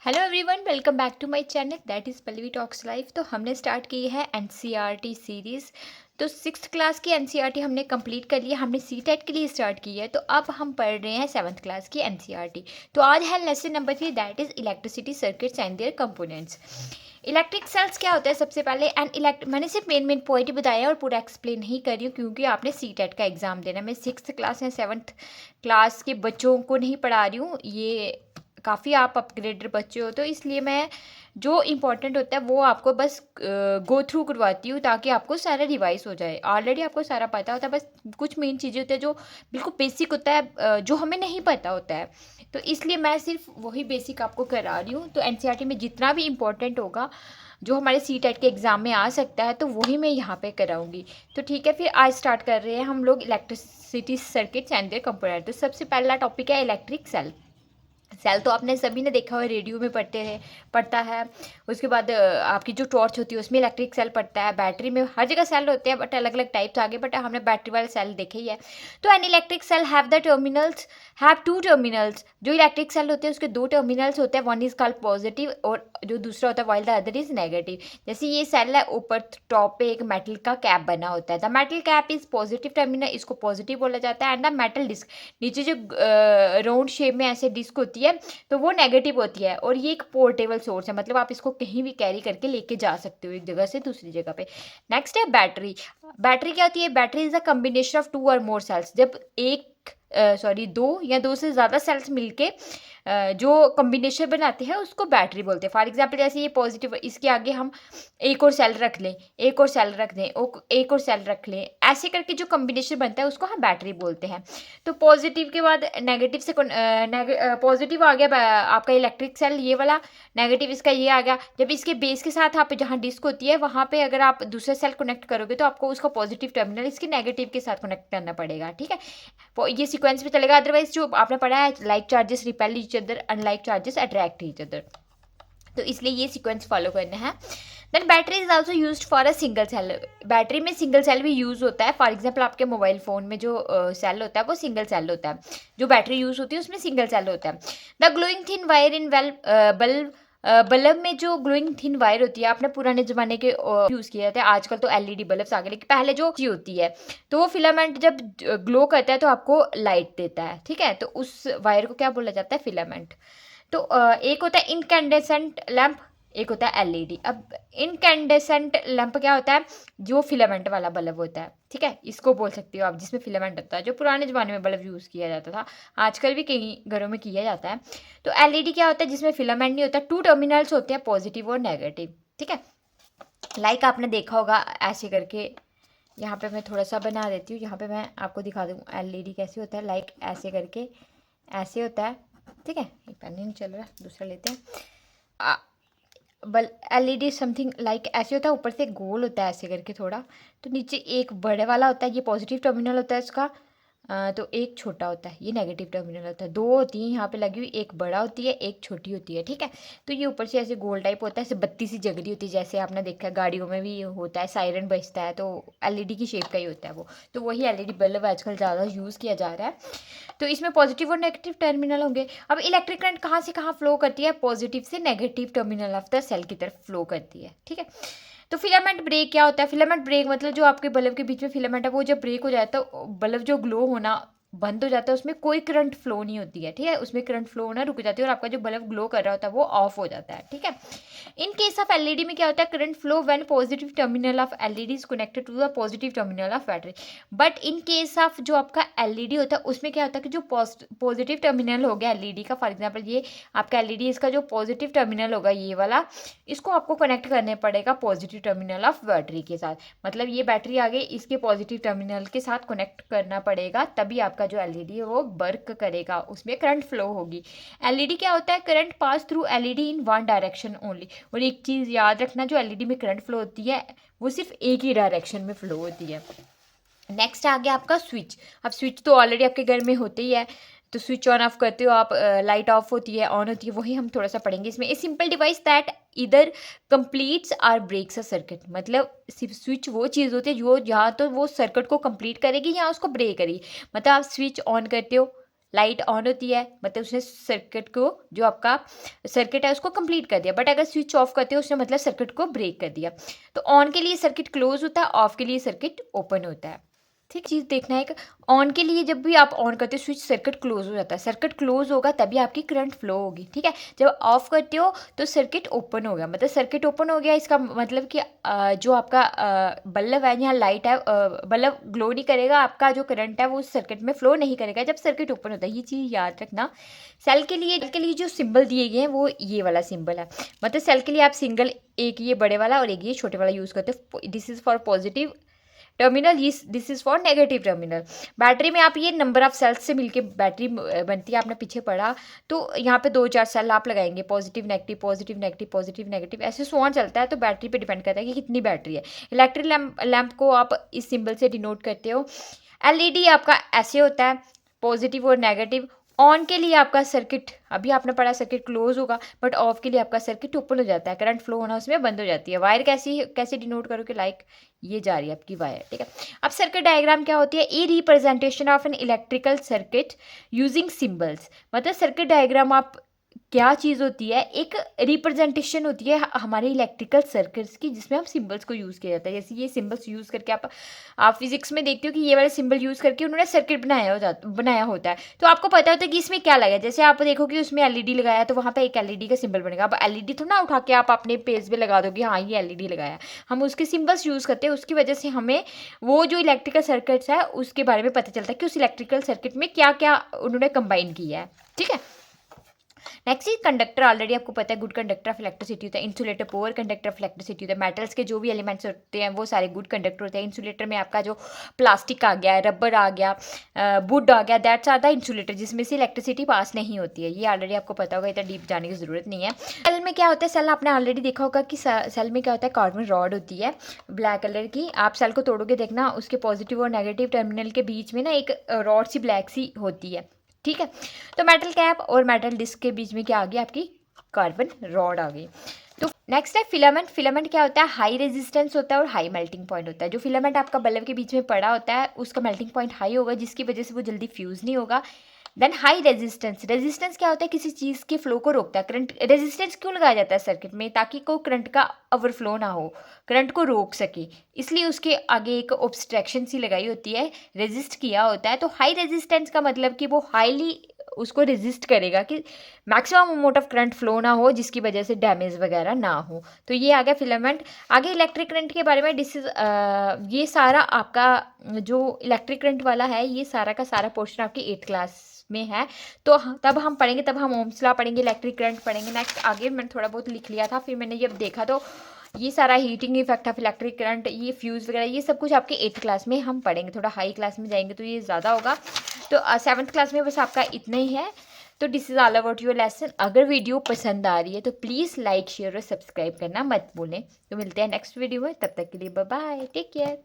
Hello everyone, welcome back to my channel that is Pallavi talks life. तो हमने start की है एनसीईआरटी सीरीज़। तो सिक्स क्लास की एनसीईआरटी हमने कंप्लीट कर लिया, हमने सीटेट के लिए स्टार्ट की है। तो अब हम पढ़ रहे हैं सेवन्थ क्लास की एनसीईआरटी। तो आज है lesson number 3 that is electricity circuits and there components. Electric sales क्या होता है सबसे पहले मैंने सिर्फ मेन पॉइंट ही बताया और पूरा एक्सप्लेन नहीं कर रही हूँ क्योंकि आपने सीटेट का एग्ज़ाम देना है। मैं सिक्स क्लास या सेवन्थ क्लास के बच्चों को नहीं पढ़ा रही हूँ, ये काफ़ी आप अपग्रेडेड बच्चे हो, तो इसलिए मैं जो इम्पोर्टेंट होता है वो आपको बस गो थ्रू करवाती हूँ ताकि आपको सारा रिवाइज हो जाए। ऑलरेडी आपको सारा पता होता है, बस कुछ मेन चीज़ें होती है जो बिल्कुल बेसिक होता है, जो हमें नहीं पता होता है। तो इसलिए मैं सिर्फ वही बेसिक आपको करा रही हूँ। तो एनसीईआरटी में जितना भी इम्पोर्टेंट होगा जो हमारे सीटेट के एग्ज़ाम में आ सकता है तो वही मैं यहाँ पे कराऊंगी। तो ठीक है, फिर आज स्टार्ट कर रहे हैं हम लोग electricity circuits and their component. तो सबसे पहला टॉपिक है इलेक्ट्रिक सेल। सेल तो आपने सभी ने देखा हुआ, रेडियो में पढ़ता है। उसके बाद आपकी जो टॉर्च होती है उसमें इलेक्ट्रिक सेल पड़ता है। बैटरी में हर जगह सेल होते हैं बट अलग अलग टाइप्स आगे, बट हमने बैटरी वाले सेल देखे ही है। तो an electric cell have two terminals. जो इलेक्ट्रिक सेल होते हैं उसके दो टर्मिनल्स होते हैं, वन इज कॉल्ड पॉजिटिव और जो दूसरा होता है while the other is negative. जैसे ये सेल है, ऊपर टॉप पे एक मेटल का कैप बना होता है। The metal cap is positive terminal, इसको पॉजिटिव बोला जाता है। एंड द मेटल डिस्क, नीचे जो राउंड शेप में ऐसे डिस्क होती है तो वो नेगेटिव होती है। और ये एक पोर्टेबल सोर्स है, मतलब आप इसको कहीं भी कैरी करके लेके जा सकते हो एक जगह से दूसरी जगह पे। नेक्स्ट है बैटरी। बैटरी क्या होती है? Battery is a combination of two or more sales. जब दो या दो से ज़्यादा सेल्स मिलके जो कम्बिनेशन बनाते हैं उसको बैटरी बोलते हैं। फॉर एग्जाम्पल जैसे ये पॉजिटिव, इसके आगे हम एक और सेल रख लें, एक और सेल रख दें, एक और सेल रख लें, ऐसे करके जो कम्बिनेशन बनता है उसको हम बैटरी बोलते हैं। तो पॉजिटिव के बाद नेगेटिव से पॉजिटिव आ गया आपका इलेक्ट्रिक सेल ये वाला, नेगेटिव इसका ये आ गया। जब इसके बेस के साथ आप जहाँ डिस्क होती है वहाँ पे अगर आप दूसरा सेल कनेक्ट करोगे तो आपको उसका पॉजिटिव टर्मिनल इसके नेगेटिव के साथ कनेक्ट करना पड़ेगा। ठीक है, ये सीक्वेंस में चलेगा। अदरवाइज जो आपने पढ़ा है like charges repel each other, unlike charges attract each other, तो इसलिए ये सीक्वेंस फॉलो करना है। Then battery is also use for a single cell. Battery में सिंगल सेल भी यूज़ होता है। फॉर एग्जाम्पल आपके मोबाइल फ़ोन में जो सेल होता है वो सिंगल सेल होता है, जो बैटरी यूज़ होती है उसमें सिंगल सेल होता है। The glowing thin wire in bulb, bulb में जो ग्लोइंग थिन वायर होती है, आपने पुराने ज़माने के यूज़ किए थे, आजकल तो एलईडी बल्ब आ गए, लेकिन पहले जो चीज़ होती है तो वो फिलामेंट जब ग्लो करता है तो आपको लाइट देता है। ठीक है, तो उस वायर को क्या बोला जाता है? फिलामेंट। तो एक होता है इनकैंडेसेंट लैंप, एक होता है एलईडी। अब इनकैंडेसेंट लैंप क्या होता है? जो फिलामेंट वाला बल्ब होता है, ठीक है, इसको बोल सकती हो आप, जिसमें फिलामेंट होता है, जो पुराने ज़माने में बल्ब यूज़ किया जाता था, आजकल भी कई घरों में किया जाता है। तो एलईडी क्या होता है? जिसमें फिलामेंट नहीं होता, टू टर्मिनल्स होते हैं, पॉजिटिव और नेगेटिव। ठीक है, लाइक आपने देखा होगा ऐसे करके, यहाँ पे मैं थोड़ा सा बना देती हूँ, यहाँ पे मैं आपको दिखा दूँ एलईडी कैसे होता है। लाइक ऐसे करके ऐसे होता है। ठीक है, ये पेन नहीं चल रहा, दूसरा लेते हैं। बल एलईडी समथिंग लाइक ऐसे होता है, ऊपर से गोल होता है ऐसे करके थोड़ा, तो नीचे एक बड़े वाला होता है, ये पॉजिटिव टर्मिनल होता है इसका। तो एक छोटा होता है, ये नेगेटिव टर्मिनल होता है। दो होती हैं यहाँ पे लगी हुई, एक बड़ा होती है एक छोटी होती है। ठीक है, तो ये ऊपर से ऐसे गोल टाइप होता है, ऐसे बत्ती सी जग रही होती है, जैसे आपने देखा है गाड़ियों में भी होता है, सायरन बजता है, तो एलईडी की शेप का ही होता है वो। तो वही एलईडी बल्ब आजकल ज़्यादा यूज़ किया जा रहा है। तो इसमें पॉजिटिव और नेगेटिव टर्मिनल होंगे। अब इलेक्ट्रिक करंट कहाँ से कहाँ फ्लो करती है? पॉजिटिव से negative terminal of the cell की तरफ फ्लो करती है। ठीक है, तो फिलामेंट ब्रेक क्या होता है? फिलामेंट ब्रेक मतलब जो आपके बल्ब के बीच में फिलामेंट है वो जब ब्रेक हो जाता है तो बल्ब जो ग्लो होना बंद हो जाता है, उसमें कोई करंट फ्लो नहीं होती है। ठीक है, उसमें करंट फ्लो होना रुक जाती है और आपका जो बल्ब ग्लो कर रहा होता है वो ऑफ हो जाता है। ठीक है, इन केस ऑफ एलईडी में क्या होता है? Current flow when positive terminal of LED is connected to the positive terminal of battery. But in case of जो आपका एलईडी होता है उसमें क्या होता है कि जो पॉजिटिव टर्मिनल हो गया एलईडी का, फॉर एग्जांपल ये आपका एलईडी, इसका जो पॉजिटिव टर्मिनल होगा ये वाला, इसको आपको कनेक्ट करने पड़ेगा पॉजिटिव टर्मिनल ऑफ बैटरी के साथ। मतलब ये बैटरी आ गई, इसके पॉजिटिव टर्मिनल के साथ कनेक्ट करना पड़ेगा, तभी आपका जो एलईडी है वो वर्क करेगा, उसमें करंट फ्लो होगी। एलईडी क्या होता है? Current pass through LED in one direction only. और एक चीज़ याद रखना, जो एलईडी में करंट फ्लो होती है वो सिर्फ एक ही डायरेक्शन में फ्लो होती है। नेक्स्ट आ गया आपका स्विच। अब स्विच तो ऑलरेडी आपके घर में होते ही है, तो स्विच ऑन ऑफ करते हो आप, लाइट ऑफ होती है ऑन होती है, वही हम थोड़ा सा पढ़ेंगे इसमें। A simple device that either completes or breaks a circuit. मतलब सिर्फ स्विच वो चीज़ होती है जो या तो वो सर्किट को कंप्लीट करेगी या उसको ब्रेक करेगी। मतलब आप स्विच ऑन करते हो, लाइट ऑन होती है मतलब उसने सर्किट को, जो आपका सर्किट है उसको कंप्लीट कर दिया। बट अगर स्विच ऑफ करते हो उसने मतलब सर्किट को ब्रेक कर दिया। तो ऑन के लिए सर्किट क्लोज होता है, ऑफ के लिए सर्किट ओपन होता है। ठीक चीज़ देखना है कि ऑन के लिए जब भी आप ऑन करते हो स्विच सर्किट क्लोज हो जाता है, सर्किट क्लोज होगा तभी आपकी करंट फ्लो होगी। ठीक है, जब ऑफ करते हो तो सर्किट ओपन हो गया, मतलब सर्किट ओपन हो गया इसका मतलब कि जो आपका बल्ब है यहाँ लाइट है, बल्ब ग्लो नहीं करेगा, आपका जो करंट है वो सर्किट में फ्लो नहीं करेगा जब सर्किट ओपन होता है। ये चीज़ याद रखना। सेल के लिए जो सिंबल दिए गए हैं वो ये वाला सिंबल है, मतलब सेल के लिए आप सिंगल एक ये बड़े वाला और एक ये छोटे वाला यूज़ करते हो। This is for positive terminal, this is for negative terminal. Battery में आप ये नंबर ऑफ सेल्स से मिलके बैटरी बनती है, आपने पीछे पढ़ा। तो यहाँ पे 2-4 सेल आप लगाएंगे, positive negative positive negative positive negative, ऐसे सो ऑन चलता है। तो बैटरी पे डिपेंड करता है कि कितनी बैटरी है। इलेक्ट्रिक लैम्प को आप इस सिंबल से डिनोट करते हो। एलईडी आपका ऐसे होता है, पॉजिटिव और नेगेटिव। ऑन के लिए आपका सर्किट, अभी आपने पढ़ा सर्किट क्लोज होगा, बट ऑफ के लिए आपका सर्किट ओपन हो जाता है, करंट फ्लो होना उसमें बंद हो जाती है। वायर कैसे डिनोट करोगे, लाइक ये जा रही है आपकी वायर। ठीक है, अब सर्किट डायग्राम क्या होती है, a representation of an electrical circuit using symbols. मतलब सर्किट डायग्राम आप क्या चीज़ होती है, एक रिप्रेजेंटेशन होती है हमारे इलेक्ट्रिकल सर्किट्स की, जिसमें हम सिंबल्स को यूज़ किया जाता है। जैसे ये सिंबल्स यूज़ करके आप फिजिक्स में देखते हो कि ये वाले सिंबल यूज़ करके उन्होंने सर्किट बनाया होता है। तो आपको पता होता है कि इसमें क्या लगा है। जैसे आप देखो कि उसमें एलईडी लगाया तो वहाँ पर एक एलईडी का सिंबल बनेगा। अब एलईडी थोड़ा ना उठा के आप अपने पेज पे लगा दोगे, हाँ ये एलईडी लगाया। हम उसके सिंबल्स यूज़ करते हैं, उसकी वजह से हमें वो जो इलेक्ट्रिकल सर्किट्स है उसके बारे में पता चलता है कि उस इलेक्ट्रिकल सर्किट में क्या क्या उन्होंने कंबाइन किया है। ठीक है, नेक्स्ट इज कंडक्टर। ऑलरेडी आपको पता है गुड कंडक्टर ऑफ इलेक्ट्रिसिटी होता है, insulator poor conductor of electricity होता है। मेटल्स के जो भी एलिमेंट्स होते हैं वो सारे गुड कंडक्टर होते हैं। इंसुलेटर में आपका जो प्लास्टिक आ गया, रबर आ गया, वुड आ गया, दैट्स आर द इंसुलेटर, जिसमें से इलेक्ट्रिसिटी पास नहीं होती है। ये ऑलरेडी आपको पता होगा, इतना डीप जाने की जरूरत नहीं है। सेल में क्या होता है, सेल आपने ऑलरेडी देखा होगा कि सेल में क्या होता है, कार्बन रॉड होती है ब्लैक कलर की। आप सेल को तोड़ोगे देखना, उसके पॉजिटिव और नेगेटिव टर्मिनल के बीच में ना एक रॉड सी ब्लैक सी होती है। ठीक है, तो मेटल कैप और मेटल डिस्क के बीच में क्या आ गई, आपकी कार्बन रॉड आ गई। तो नेक्स्ट है फिलामेंट। फिलामेंट क्या होता है, हाई रेजिस्टेंस होता है और हाई मेल्टिंग पॉइंट होता है। जो फिलामेंट आपका बल्ब के बीच में पड़ा होता है उसका मेल्टिंग पॉइंट हाई होगा, जिसकी वजह से वो जल्दी फ्यूज़ नहीं होगा। Then high resistance. रेजिस्टेंस क्या होता है, किसी चीज़ के फ्लो को रोकता है। करंट रेजिस्टेंस क्यों लगाया जाता है सर्किट में, ताकि कोई करंट का ओवरफ्लो ना हो, करंट को रोक सके, इसलिए उसके आगे एक ऑब्स्ट्रक्शन सी लगाई होती है, रेजिस्ट किया होता है। तो हाई रेजिस्टेंस का मतलब कि वो हाईली उसको रेजिस्ट करेगा कि maximum amount of current flow ना हो, जिसकी वजह से डैमेज वगैरह ना हो। तो ये आ गया फिलामेंट। आगे इलेक्ट्रिक करंट के बारे में ये सारा आपका जो इलेक्ट्रिक करंट वाला है, ये सारा का सारा पोर्शन आपकी 8th क्लास में है। तो तब हम पढ़ेंगे, तब हम ओम्स लॉ पढ़ेंगे, इलेक्ट्रिक करंट पढ़ेंगे। नेक्स्ट आगे मैंने थोड़ा बहुत लिख लिया था, फिर मैंने जब देखा तो ये सारा heating effect of electric current, ये फ्यूज़ वगैरह, ये सब कुछ आपके 8th क्लास में हम पढ़ेंगे। थोड़ा हाई क्लास में जाएंगे तो ये ज़्यादा होगा। तो 7th क्लास में बस आपका इतना ही है। तो this is all about your lesson. अगर वीडियो पसंद आ रही है तो प्लीज़ लाइक शेयर और सब्सक्राइब करना मत भूलें। तो मिलते हैं नेक्स्ट वीडियो में, तब तक के लिए बाय बाय, टेक केयर।